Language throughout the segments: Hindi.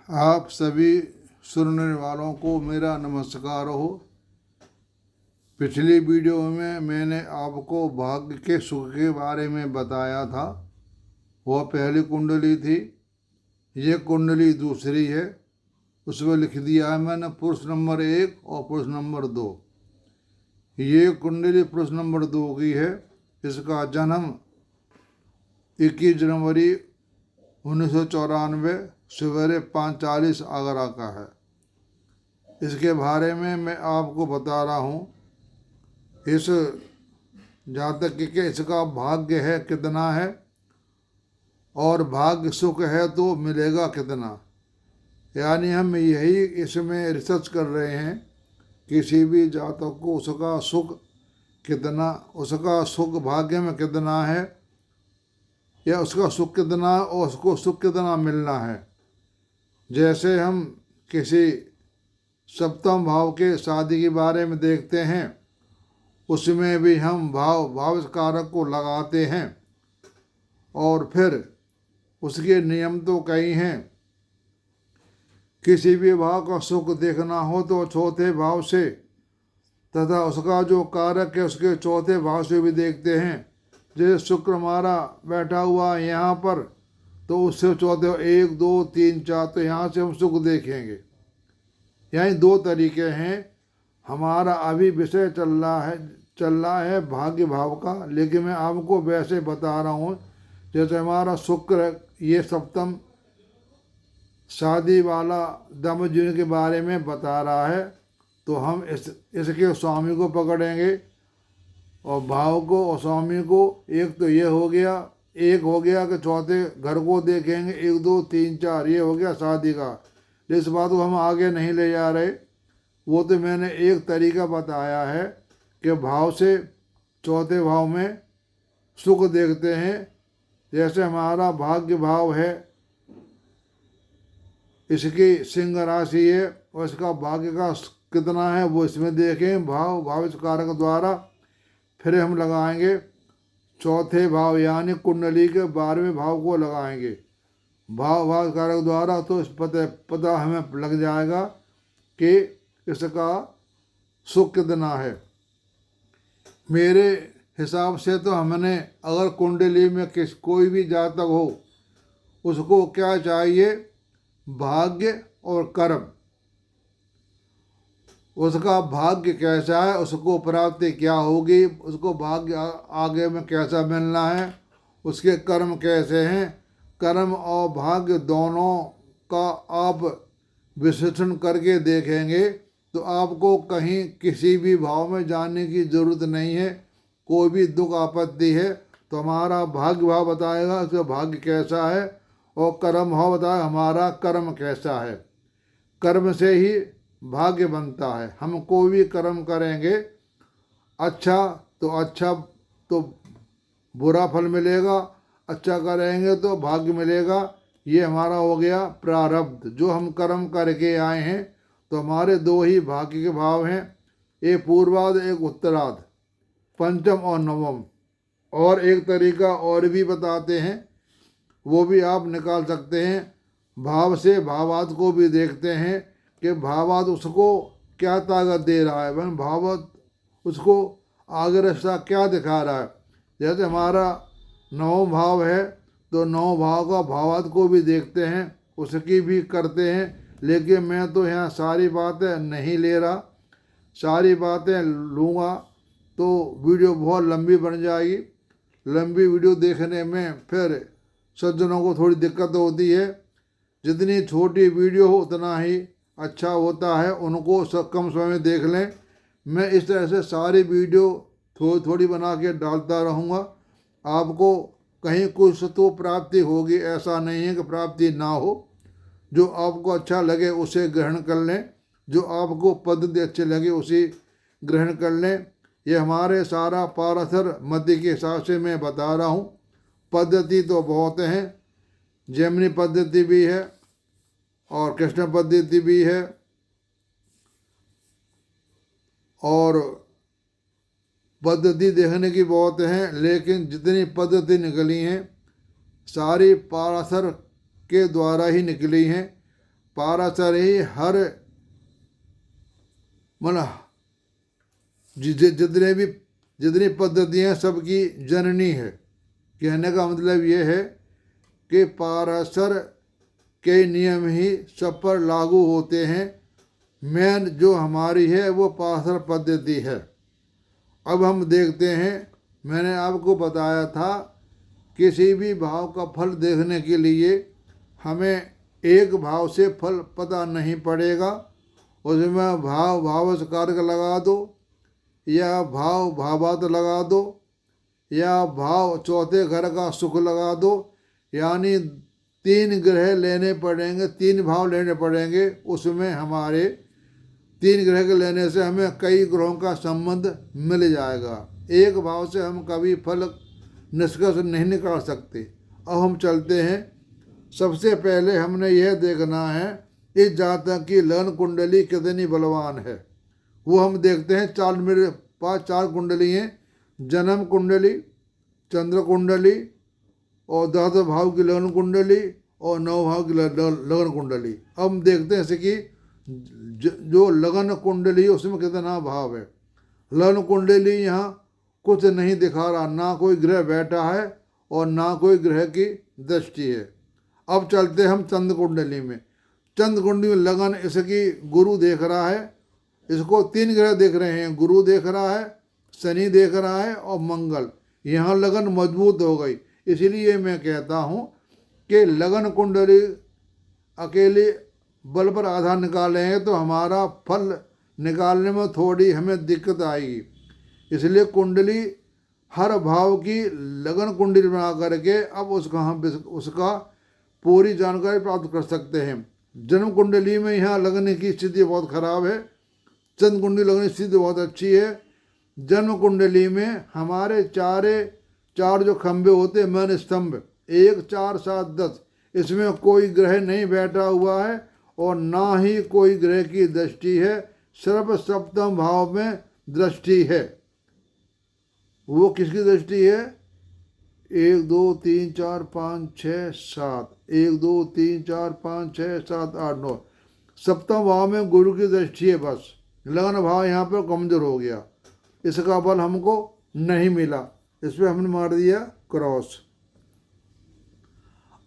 आप सभी सुनने वालों को मेरा नमस्कार हो। पिछली वीडियो में मैंने आपको भाग्य के सुख के बारे में बताया था। वह पहली कुंडली थी, ये कुंडली दूसरी है। उसमें लिख दिया है मैंने पुरुष नंबर 1 और पुरुष नंबर 2। ये कुंडली पुरुष नंबर 2 की है। इसका जन्म 21 जनवरी 1994 सवेरे 5:40 आगरा का है। इसके बारे में मैं आपको बता रहा हूँ। इस जातक के इसका भाग्य है कितना है और भाग्य सुख है तो मिलेगा कितना, यानी हम यही इसमें रिसर्च कर रहे हैं। किसी भी जातक को उसका सुख कितना, उसका सुख भाग्य में कितना है या उसका सुख कितना और उसको सुख कितना मिलना है। जैसे हम किसी सप्तम भाव के शादी के बारे में देखते हैं, उसमें भी हम भाव कारक को लगाते हैं और फिर उसके नियम तो कई हैं। किसी भी भाव का सुख देखना हो तो चौथे भाव से तथा उसका जो कारक है उसके चौथे भाव से भी देखते हैं। जैसे शुक्र हमारा बैठा हुआ है यहाँ पर, तो उससे चौथे 1 2 3 4, तो यहाँ से हम सुख देखेंगे। यही 2 तरीके हैं। हमारा अभी विषय चल रहा है भाग्य भाव का, लेकिन मैं आपको वैसे बता रहा हूँ। जैसे हमारा शुक्र ये सप्तम शादी वाला दंपति के बारे में बता रहा है, तो हम इसके स्वामी को पकड़ेंगे और भाव को और स्वामी को। एक तो ये हो गया, एक हो गया कि चौथे घर को देखेंगे। 1 2 3 4 ये हो गया शादी का। इस बात को हम आगे नहीं ले जा रहे। वो तो मैंने एक तरीका बताया है कि भाव से चौथे भाव में सुख देखते हैं। जैसे हमारा भाग्य भाव है, इसकी सिंह राशि है और इसका भाग्य का कितना है वो इसमें देखें भाव कारक द्वारा। फिर हम लगाएंगे चौथे भाव यानी कुंडली के 12वें भाव को लगाएंगे भाव कारक द्वारा। तो इस पता हमें लग जाएगा कि इसका सुख कितना है। मेरे हिसाब से तो हमने अगर कुंडली में कोई भी जातक हो, उसको क्या चाहिए, भाग्य और कर्म। उसका भाग्य कैसा है, उसको प्राप्ति क्या होगी, उसको भाग्य आगे में कैसा मिलना है, उसके कर्म कैसे हैं। कर्म और भाग्य दोनों का आप विश्लेषण करके देखेंगे तो आपको कहीं किसी भी भाव में जाने की ज़रूरत नहीं है। कोई भी दुख आपत्ति है तो हमारा भाग्य भाव बताएगा उसका भाग्य कैसा है, और कर्म भाव बताएगा हमारा कर्म कैसा है। कर्म से ही भाग्य बनता है। हम कोई भी कर्म करेंगे, अच्छा तो बुरा फल मिलेगा, अच्छा करेंगे तो भाग्य मिलेगा। ये हमारा हो गया प्रारब्ध। जो हम कर्म करके आए हैं, तो हमारे 2 ही भाग्य के भाव हैं, एक पूर्वाध एक उत्तराध, पंचम और नवम। और एक तरीका और भी बताते हैं, वो भी आप निकाल सकते हैं। भाव से भावार्थ को भी देखते हैं कि भावार्थ उसको क्या ताकत दे रहा है, भावार्थ उसको आगे रास्ता क्या दिखा रहा है। जैसे हमारा 9वां भाव है तो 9 भाव का भावार्थ को भी देखते हैं, उसकी भी करते हैं। लेकिन मैं तो यहाँ सारी बातें नहीं ले रहा। सारी बातें लूँगा तो वीडियो बहुत लंबी बन जाएगी। लंबी वीडियो देखने में फिर सज्जनों को थोड़ी दिक्कत होती है। जितनी छोटी वीडियो हो उतना ही अच्छा होता है, उनको कम समय में देख लें। मैं इस तरह से सारी वीडियो थोड़ी बना के डालता रहूँगा। आपको कहीं कुछ तो प्राप्ति होगी, ऐसा नहीं है कि प्राप्ति ना हो। जो आपको अच्छा लगे उसे ग्रहण कर लें, जो आपको पद्धति अच्छे लगे उसी ग्रहण कर लें। ये हमारे सारा पाराशर मध्य के हिसाब से मैं बता रहा हूँ। पद्धति तो बहुत हैं, जैमिनी पद्धति भी है और कृष्ण पद्धति भी है, और पद्धति देखने की बहुत हैं। लेकिन जितनी पद्धति निकली हैं सारी पाराशर के द्वारा ही निकली हैं। पाराशर ही हर मतलब जितनी पद्धतियाँ सबकी जननी है। कहने का मतलब ये है कि पाराशर के नियम ही सब पर लागू होते हैं। मेन जो हमारी है वो पाराशर पद्धति है। अब हम देखते हैं, मैंने आपको बताया था किसी भी भाव का फल देखने के लिए हमें एक भाव से फल पता नहीं पड़ेगा। उसमें भाव भावस कारक लगा दो या भाव भावात लगा दो या भाव चौथे घर का सुख लगा दो, यानी 3 ग्रह लेने पड़ेंगे, 3 भाव लेने पड़ेंगे। उसमें हमारे 3 ग्रह के लेने से हमें कई ग्रहों का संबंध मिल जाएगा। एक भाव से हम कभी फल निष्कर्ष नहीं निकाल सकते। अब हम चलते हैं। सबसे पहले हमने यह देखना है इस जातक की लगन कुंडली कितनी बलवान है। वो हम देखते हैं। मेरे पास 4 कुंडली हैं, जन्म कुंडली, चंद्र कुंडली और 10 भाव की लगन कुंडली और 9 भाव की लगन कुंडली। अब हम देखते हैं जैसे कि जो लगन कुंडली है उसमें कितना भाव है। लगन कुंडली यहाँ कुछ नहीं दिखा रहा, ना कोई ग्रह बैठा है और ना कोई ग्रह की दृष्टि है। अब चलते हम चंद्र कुंडली में। चंद्र कुंडली में लगन इसकी गुरु देख रहा है। इसको 3 ग्रह देख रहे हैं, गुरु देख रहा है, शनि देख रहा है और मंगल। यहाँ लगन मजबूत हो गई। इसीलिए मैं कहता हूँ कि लगन कुंडली अकेले बल पर आधार निकालेंगे तो हमारा फल निकालने में थोड़ी हमें दिक्कत आएगी। इसलिए कुंडली हर भाव की लगन कुंडली बना करके अब उसका पूरी जानकारी प्राप्त कर सकते हैं। जन्म कुंडली में यहाँ लगन की स्थिति बहुत खराब है, चंद्र कुंडली लगन की स्थिति बहुत अच्छी है। जन्म कुंडली में हमारे चार जो खंभे होते हैं, मन स्तंभ 1, 4, 7, 10, इसमें कोई ग्रह नहीं बैठा हुआ है और ना ही कोई ग्रह की दृष्टि है। सिर्फ सप्तम भाव में दृष्टि है। वो किसकी दृष्टि है? 1, 2, 3, 4, 5, 6, 7, 1, 2, 3, 4, 5, 6, 7, 8, 9, सप्तम भाव में गुरु की दृष्टि है। बस लगन भाव यहाँ पर कमजोर हो गया, इसका बल हमको नहीं मिला, इस पर हमने मार दिया क्रॉस।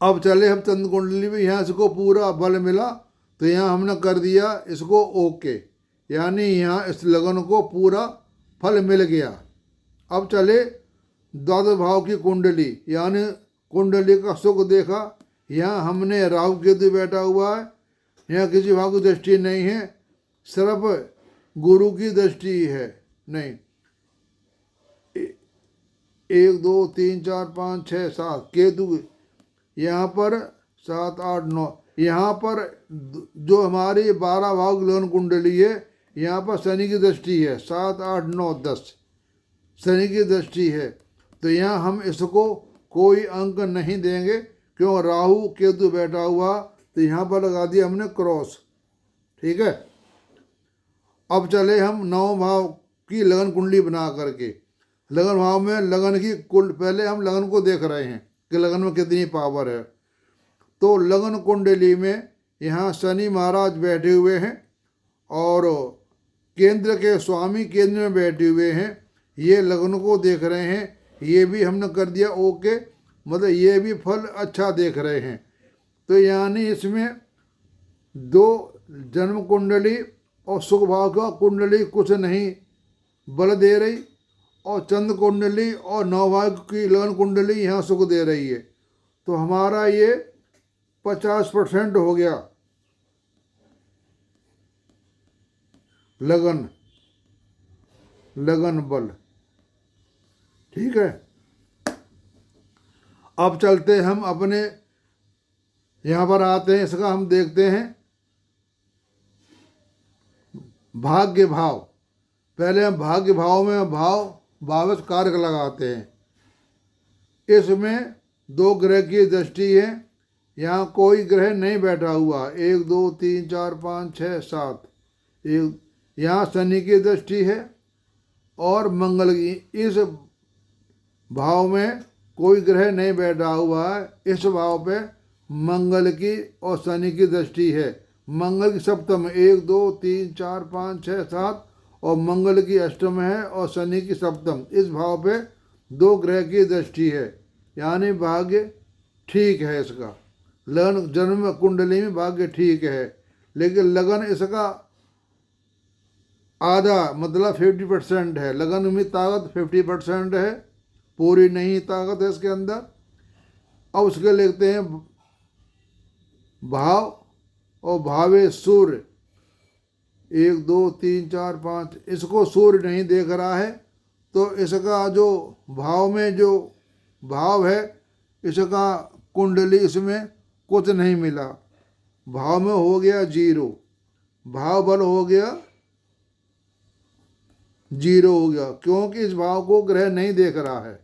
अब चले हम चंद्र कुंडली में, यहाँ इसको पूरा बल मिला तो यहाँ हमने कर दिया इसको ओके, यानी यहाँ इस लगन को पूरा फल मिल गया। अब चले द्वादश भाव की कुंडली, यानी कुंडली का सुख देखा। यहाँ हमने राहु केतु बैठा हुआ है, यहाँ किसी भाव की दृष्टि नहीं है, सिर्फ गुरु की दृष्टि है। नहीं, 1, 2, 3, 4, 5, 6, 7 केतु, यहाँ पर 7, 8, 9, यहाँ पर जो हमारी 12 भाव की लगन कुंडली है, यहाँ पर शनि की दृष्टि है। 7, 8, 9, 10 शनि की दृष्टि है। तो यहाँ हम इसको कोई अंक नहीं देंगे, क्यों? राहु केतु बैठा हुआ, तो यहाँ पर लगा दिया हमने क्रॉस। ठीक है। अब चले हम 9 भाव की लगन कुंडली बना करके। लगन भाव में लगन की पहले हम लगन को देख रहे हैं कि लगन में कितनी पावर है। तो लगन कुंडली में यहाँ शनि महाराज बैठे हुए हैं और केंद्र के स्वामी केंद्र में बैठे हुए हैं। ये लगन को देख रहे हैं, ये भी हमने कर दिया ओके, मतलब ये भी फल अच्छा देख रहे हैं। तो यानी इसमें 2 जन्म कुंडली और सुख भाव का कुंडली कुछ नहीं बल दे रही, और चंद्र कुंडली और 9 भाव की लगन कुंडली यहाँ सुख दे रही है। तो हमारा ये 50% हो गया लगन बल। ठीक है। अब चलते हम अपने यहाँ पर आते हैं, इसका हम देखते हैं भाग्य भाव। पहले हम भाग्य भाव में भावच कारक लगाते हैं। इसमें 2 ग्रह की दृष्टि है, यहाँ कोई ग्रह नहीं बैठा हुआ। 1, 2, 3, 4, 5, 6, 7, यहाँ शनि की दृष्टि है और मंगल की। इस भाव में कोई ग्रह नहीं बैठा हुआ है, इस भाव पे मंगल की और शनि की दृष्टि है। मंगल की सप्तम 1 2 3 4 5 6 7 और मंगल की अष्टम है और शनि की सप्तम। इस भाव पे 2 ग्रह की दृष्टि है, यानी भाग्य ठीक है इसका। लगन जन्म कुंडली में भाग्य ठीक है, लेकिन लगन इसका आधा मतलब 50% है। लगन में ताकत 50% है, पूरी नहीं ताकत है इसके अंदर। अब उसके लिखते हैं भाव और भावे सूर्य 1 2 3 4 5। इसको सूर्य नहीं देख रहा है, तो इसका जो भाव में जो भाव है, इसका कुंडली इसमें कुछ नहीं मिला। भाव में हो गया 0, भाव बल हो गया 0 हो गया, क्योंकि इस भाव को ग्रह नहीं देख रहा है।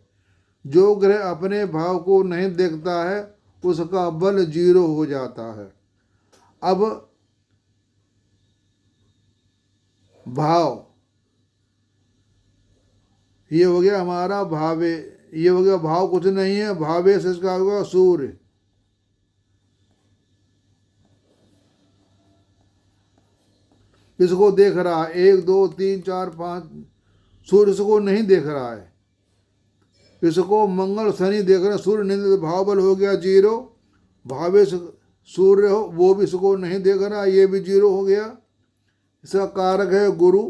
जो ग्रह अपने भाव को नहीं देखता है उसका बल 0 हो जाता है। अब भाव ये हो गया हमारा भावे, ये हो गया भाव कुछ नहीं है, भावे से इसका होगा सूर्य। इसको देख रहा है 1 2 3 4 5। सूर्य इसको नहीं देख रहा है, इसको मंगल शनि देख रहे हैं, सूर्य नहीं देख। भाव बल हो गया 0, भावे सूर्य हो वो भी इसको नहीं देख रहा, ये भी 0 हो गया। इसका कारक है गुरु,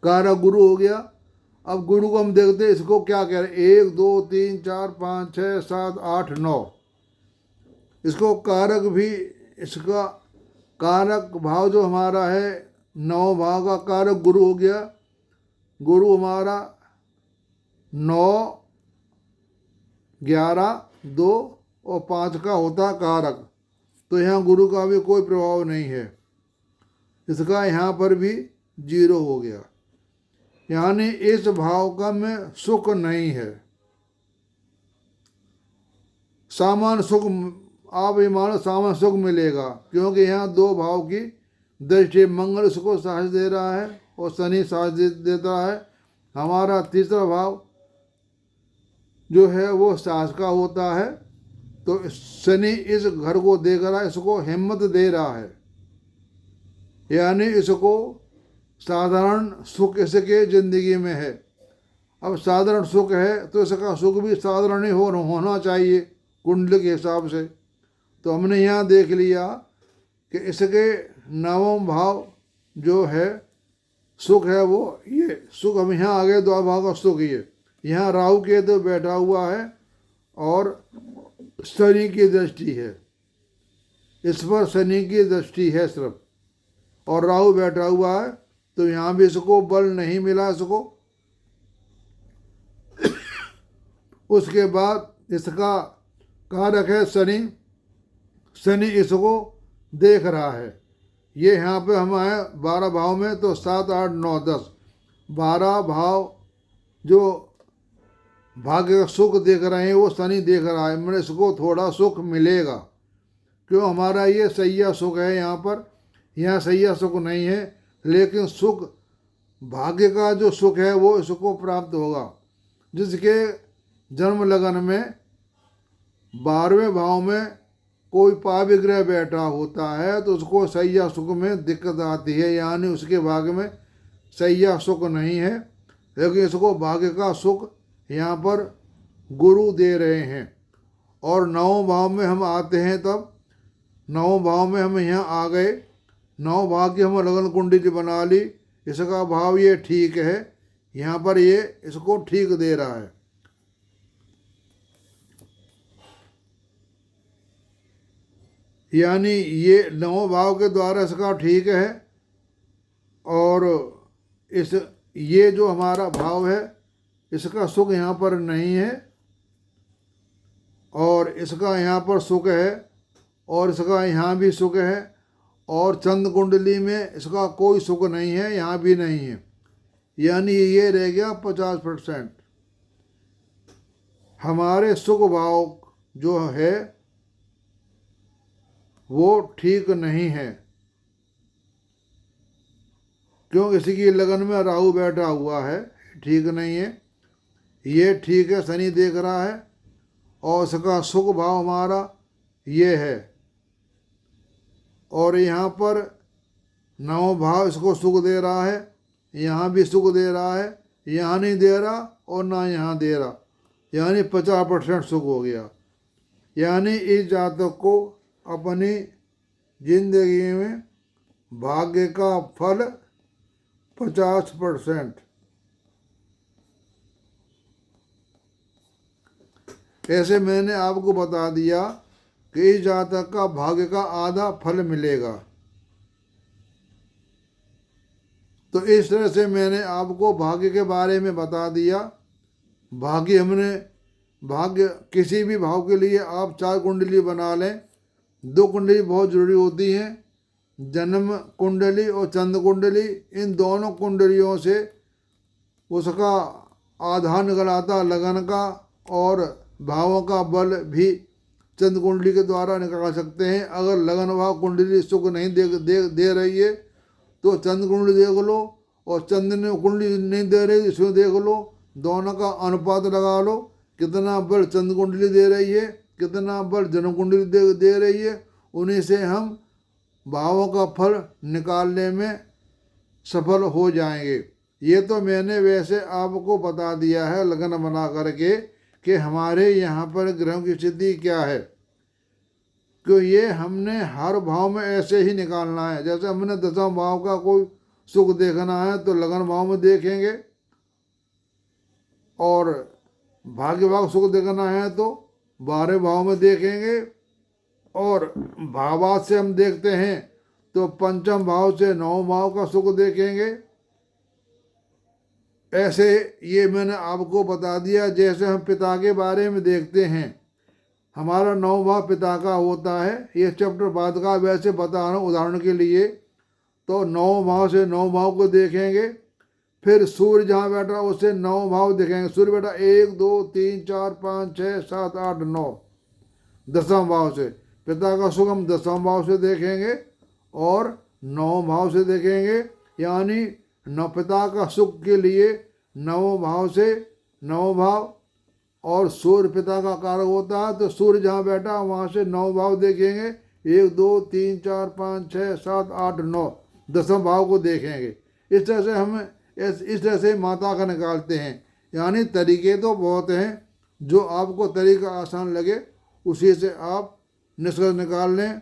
कारक गुरु हो गया। अब गुरु को हम देखते हैं इसको क्या कह रहे हैं, 1 2 3 4 5 6 7 8 9। इसको कारक भी, इसका कारक भाव जो हमारा है 9 भाव का कारक गुरु हो गया। गुरु हमारा 9 11 2 और 5 का होता कारक, तो यहाँ गुरु का भी कोई प्रभाव नहीं है। इसका यहाँ पर भी 0 हो गया, यानी इस भाव का में सुख नहीं है। सामान्य सुख आप ये मानो सामान्य सुख मिलेगा, क्योंकि यहाँ 2 भाव की दृष्टि। मंगल इसको साहस दे रहा है और शनि साहस देता है। हमारा तीसरा भाव जो है वो साहस का होता है, तो शनि इस घर को देख रहा है, इसको हिम्मत दे रहा है, यानी इसको साधारण सुख इसके जिंदगी में है। अब साधारण सुख है तो इसका सुख भी साधारण ही होना चाहिए कुंडली के हिसाब से। तो हमने यहाँ देख लिया कि इसके 9वां भाव जो है सुख है, वो ये सुख हम यहाँ आ गए 2 भाव का सुख। ये यहाँ राहु केतु बैठा हुआ है और शनि की दृष्टि है, इस पर शनि की दृष्टि है सिर्फ, और राहु बैठा हुआ है, तो यहाँ भी इसको बल नहीं मिला इसको। उसके बाद इसका कारक है शनि, शनि इसको देख रहा है। ये यहाँ पे हम आए 12 भाव में, तो 7 8 9 10 12 भाव जो भाग्य का सुख देख रहे हैं वो शनि देख रहा है। मैंने इसको थोड़ा सुख मिलेगा, क्यों हमारा ये सैया सुख है यहाँ पर, यहाँ सैया सुख नहीं है, लेकिन सुख भाग्य का जो सुख है वो इसको प्राप्त होगा। जिसके जन्म लगन में 12वें भाव में कोई पापी ग्रह बैठा होता है तो उसको सैया सुख में दिक्कत आती है, यानी उसके भाग्य में सैया सुख नहीं है। लेकिन इसको भाग्य का सुख यहाँ पर गुरु दे रहे हैं। और 9वें भाव में हम आते हैं, तब 9वें भाव में हम यहाँ आ गए। 9 भाव की हम लगन कुंडली बना ली, इसका भाव ये ठीक है, यहाँ पर ये इसको ठीक दे रहा है। यानी ये 9 भाव के द्वारा इसका ठीक है, और इस ये जो हमारा भाव है इसका सुख यहाँ पर नहीं है, और इसका यहाँ पर सुख है, और इसका यहाँ भी सुख है, और चंद्र कुंडली में इसका कोई सुख नहीं है, यहाँ भी नहीं है। यानी ये रह गया 50%। हमारे सुख भाव जो है वो ठीक नहीं है, क्यों इसी की लगन में राहु बैठा हुआ है, ठीक नहीं है। ये ठीक है, शनि देख रहा है, और उसका सुख भाव हमारा ये है। और यहाँ पर 9 भाव इसको सुख दे रहा है, यहाँ भी सुख दे रहा है, यहाँ नहीं दे रहा और ना यहाँ दे रहा, यानी 50% सुख हो गया। यानी इस जातक को अपनी जिंदगी में भाग्य का फल 50%। ऐसे मैंने आपको बता दिया कि इस जातक का भाग्य का आधा फल मिलेगा। तो इस तरह से मैंने आपको भाग्य के बारे में बता दिया। भाग्य किसी भी भाव के लिए आप 4 कुंडली बना लें। 2 कुंडली बहुत ज़रूरी होती हैं, जन्म कुंडली और चंद्र कुंडली। इन दोनों कुंडलियों से उसका आधार निकल आता लगन का, और भावों का बल भी चंद्र कुंडली के द्वारा निकाल सकते हैं। अगर लगन भाव कुंडली सुख नहीं दे रही है तो चंद्र कुंडली देख लो, और चंद्र ने कुंडली नहीं दे रही इसमें देख लो। दोनों का अनुपात लगा लो, कितना बल चंद्र कुंडली दे रही है, कितना बल जन्म कुंडली दे रही है। उन्हीं से हम भावों का फल निकालने में सफल हो जाएंगे। ये तो मैंने वैसे आपको बता दिया है लगन बना करके कि हमारे यहाँ पर ग्रहों की स्थिति क्या है, क्यों ये हमने हर भाव में ऐसे ही निकालना है। जैसे हमने 10वां भाव का कोई सुख देखना है तो लगन भाव में देखेंगे, और भाग्य भाव सुख देखना है तो 12वें भाव में देखेंगे, और भावात से हम देखते हैं तो 5म भाव से 9वें भाव का सुख देखेंगे। ऐसे ये मैंने आपको बता दिया। जैसे हम पिता के बारे में देखते हैं, हमारा 9वां भाव पिता का होता है। ये चैप्टर बाद का वैसे बता रहा हूँ उदाहरण के लिए। तो 9वें भाव से 9वें भाव को देखेंगे। फिर सूर्य जहाँ बैठा उससे 9 भाव देखेंगे। सूर्य बैठा 1 2 3 4 5 6 7 8 9 10वां भाव से। पिता का सुख हम 10वां भाव से देखेंगे और 9वें भाव से देखेंगे। यानी पिता का सुख के लिए 9वें भाव से 9वें भाव, और सूर्य पिता का कारक होता है तो सूर्य जहाँ बैठा वहाँ से 9 भाव देखेंगे। 1 2 3 4 5 6 7 8 9 10वां भाव को देखेंगे। इस तरह से हम इस तरह से माता का निकालते हैं। यानी तरीके तो बहुत हैं, जो आपको तरीका आसान लगे उसी से आप निष्कर्ष निकाल लें।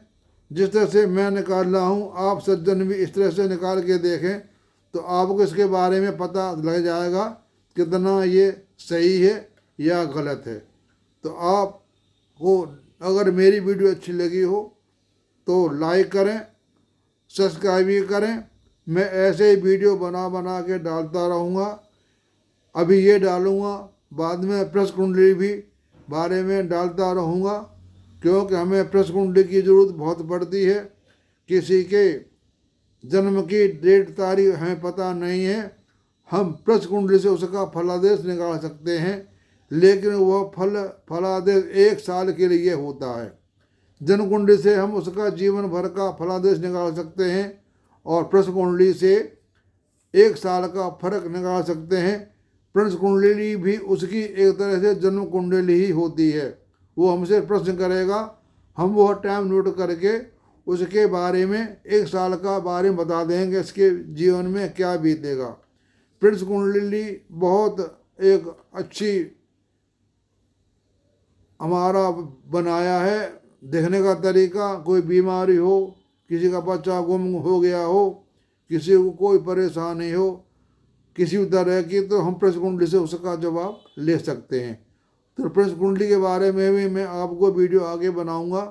जिस तरह से मैं निकाल रहा हूँ आप सज्जन भी इस तरह से निकाल के देखें तो आपको इसके बारे में पता लग जाएगा कितना ये सही है या गलत है। तो आपको अगर मेरी वीडियो अच्छी लगी हो तो लाइक करें, सब्सक्राइब भी करें। मैं ऐसे ही वीडियो बना के डालता रहूँगा। अभी ये डालूँगा, बाद में प्रश्न कुंडली भी बारे में डालता रहूँगा, क्योंकि हमें प्रश्न कुंडली की ज़रूरत बहुत पड़ती है। किसी के जन्म की डेट तारीख हमें पता नहीं है, हम प्रश्न कुंडली से उसका फलादेश निकाल सकते हैं, लेकिन वह फलादेश 1 साल के लिए होता है। जन्म कुंडली से हम उसका जीवन भर का फलादेश निकाल सकते हैं, और प्रश्न कुंडली से 1 साल का फर्क निकाल सकते हैं। प्रश्न कुंडली भी उसकी एक तरह से जन्म कुंडली ही होती है। वो हमसे प्रश्न करेगा, हम वह टाइम नोट करके उसके बारे में 1 साल का बारे में बता देंगे, इसके जीवन में क्या बीतेगा। प्रश्न कुंडली बहुत एक अच्छी हमारा बनाया है देखने का तरीका। कोई बीमारी हो, किसी का बच्चा गुम हो गया हो, किसी को कोई परेशानी हो किसी भी तरह की, तो हम प्रश्न कुंडली से उसका जवाब ले सकते हैं। तो प्रश्न कुंडली के बारे में भी मैं आपको वीडियो आगे बनाऊंगा।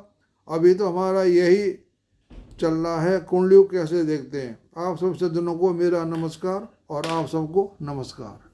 अभी तो हमारा यही चल रहा है, कुंडली कैसे देखते हैं। आप सब सज्जनों को मेरा नमस्कार और आप सबको नमस्कार।